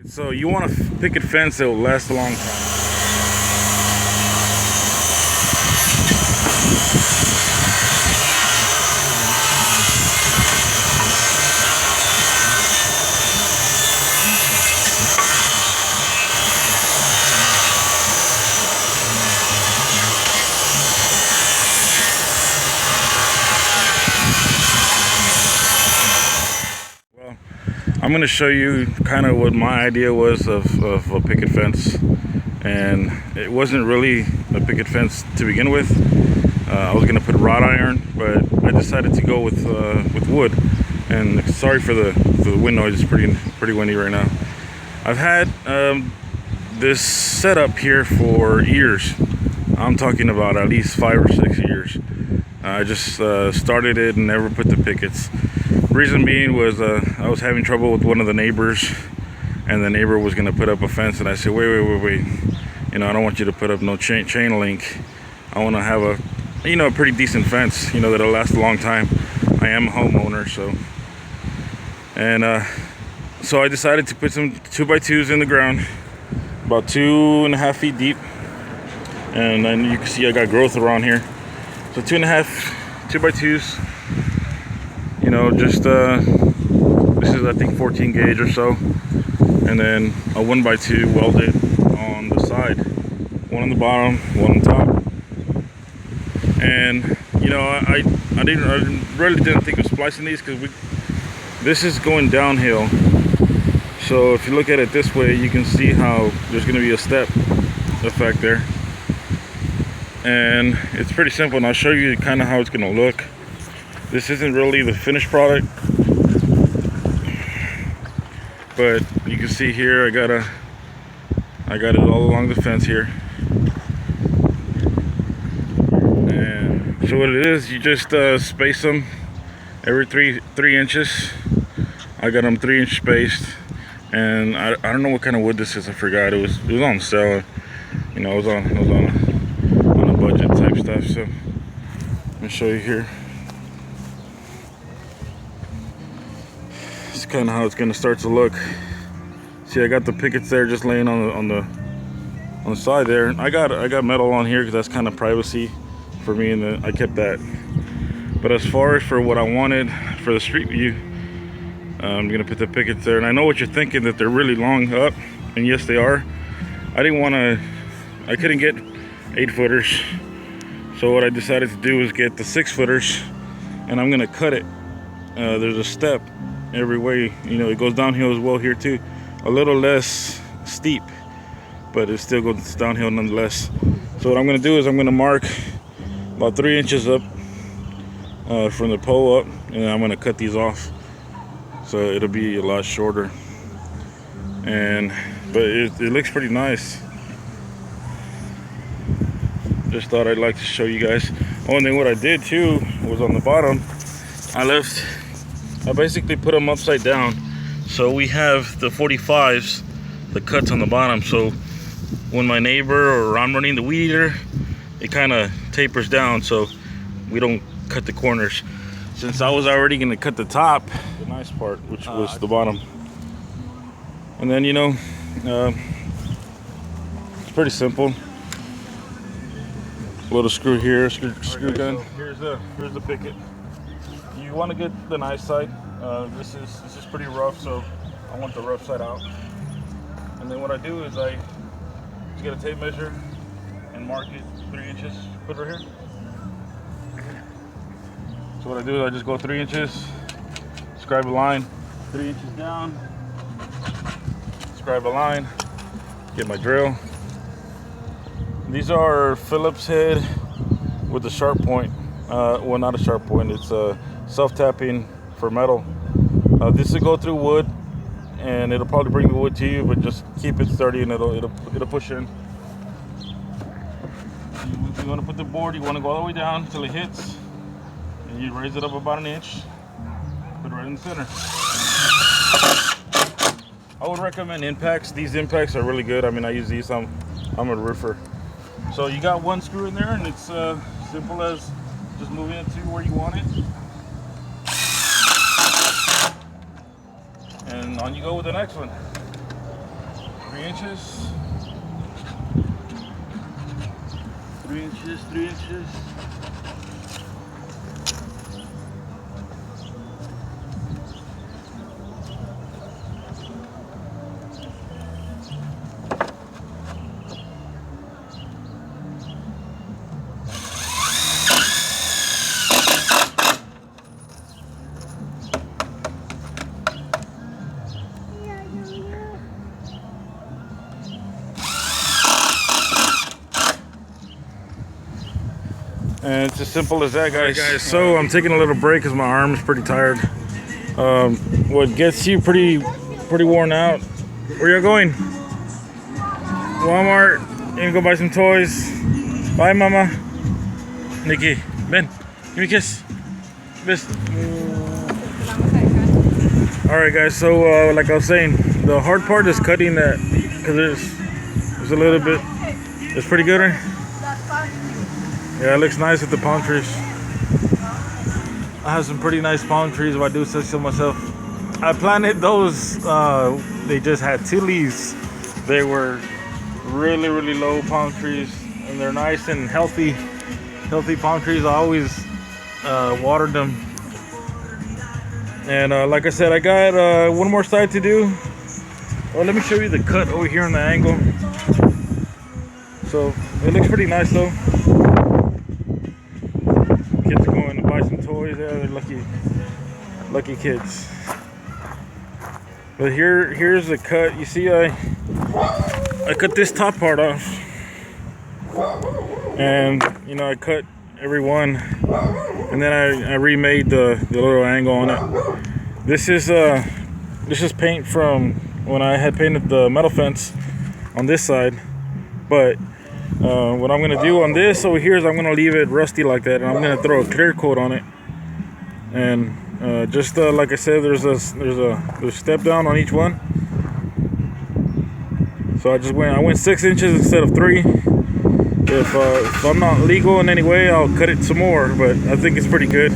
So you want a picket fence that will last a long time. Well, I'm going to show you kind of what my idea was of a picket fence, and it wasn't really a picket fence to begin with. I was going to put wrought iron, but I decided to go with wood. And sorry for the wind noise; it's pretty windy right now. I've had this setup here for years. I'm talking about at least 5 or 6 years. I just started it and never put the pickets. Reason being was I was having trouble with one of the neighbors, and the neighbor was going to put up a fence, and I said, wait, you know, I don't want you to put up no chain link. I want to have a pretty decent fence, that'll last a long time. I am a homeowner, so I decided to put some 2x2s in the ground, about 2.5 feet deep, and then you can see I got growth around here. So 2x2s. This is I think 14 gauge or so, and then a 1x2 welded on the side, one on the bottom, one on top. And I really didn't think of splicing these because this is going downhill. So if you look at it this way, you can see how there's going to be a step effect there, and it's pretty simple. And I'll show you kind of how it's going to look. This isn't really the finished product, but you can see here I got it all along the fence here. And so what it is, you just space them every three inches. I got them 3-inch spaced, and I don't know what kind of wood this is. I forgot. It was on sale. It was on a budget type stuff. So let me show you here. It's kind of how it's going to start to look. See, I got the pickets there just laying on the side there. I got metal on here because that's kind of privacy for me, and I kept that. But as far as for what I wanted for the street view, I'm gonna put the pickets there. And I know what you're thinking, that they're really long up, and yes they are. I couldn't get 8-footers, so what I decided to do was get the 6-footers, and I'm gonna cut it. There's a step every way, it goes downhill as well here too, a little less steep, but it still goes downhill nonetheless. So what I'm going to do is I'm going to mark about 3 inches up from the pole up, and I'm going to cut these off so it'll be a lot shorter. But it looks pretty nice. Just thought I'd like to show you guys. Oh, and then what I did too was on the bottom, I basically put them upside down. So we have the 45s, the cuts on the bottom. So when my neighbor or I'm running the weed eater, it kind of tapers down so we don't cut the corners. Since I was already going to cut the top, the nice part, which was the bottom. And then, it's pretty simple. A little screw here, screw gun. So here's the picket. You want to get the nice side. This is pretty rough, so I want the rough side out. And then what I do is I just get a tape measure and mark it 3 inches. Put it right here. So what I do is I just go 3 inches, scribe a line, 3 inches down, scribe a line, get my drill. These are Phillips head with a sharp point. Well, not a sharp point, it's a self-tapping for metal. This will go through wood, and it'll probably bring the wood to you, but just keep it sturdy and it'll push in. You want to put the board, you want to go all the way down until it hits, and you raise it up about 1 inch, put it right in the center. I would recommend impacts. These impacts are really good. I mean, I use these. I'm a roofer. So you got one screw in there, and it's simple as just moving it to where you want it. And on you go with the next one. 3 inches. 3 inches, 3 inches. And it's as simple as that, guys. Right, guys, so I'm taking a little break because my arm is pretty tired. What gets you pretty worn out? Where you going? Walmart. You gonna go buy some toys? Bye, Mama. Nikki, Ben, give me a kiss. Kiss. All right, guys. So like I was saying, the hard part is cutting that because there's a little bit. It's pretty good, right? Yeah, it looks nice with the palm trees. I have some pretty nice palm trees, if I do say so myself. I planted those, they just had 2 leaves. They were really low palm trees, and they're nice and healthy palm trees. I always watered them. And like I said, I got one more side to do. Well, let me show you the cut over here on the angle. So it looks pretty nice though. Kids are going to buy some toys. Yeah, they're lucky kids. But here's the cut. You see, I cut this top part off, and you know I cut every one, and then I remade the little angle on it. This is paint from when I had painted the metal fence on this side, but what I'm gonna do on this over here is I'm gonna leave it rusty like that, and I'm gonna throw a clear coat on it. And just like I said, there's a step down on each one. So I went 6 inches instead of 3. If I'm not legal in any way, I'll cut it some more, but I think it's pretty good.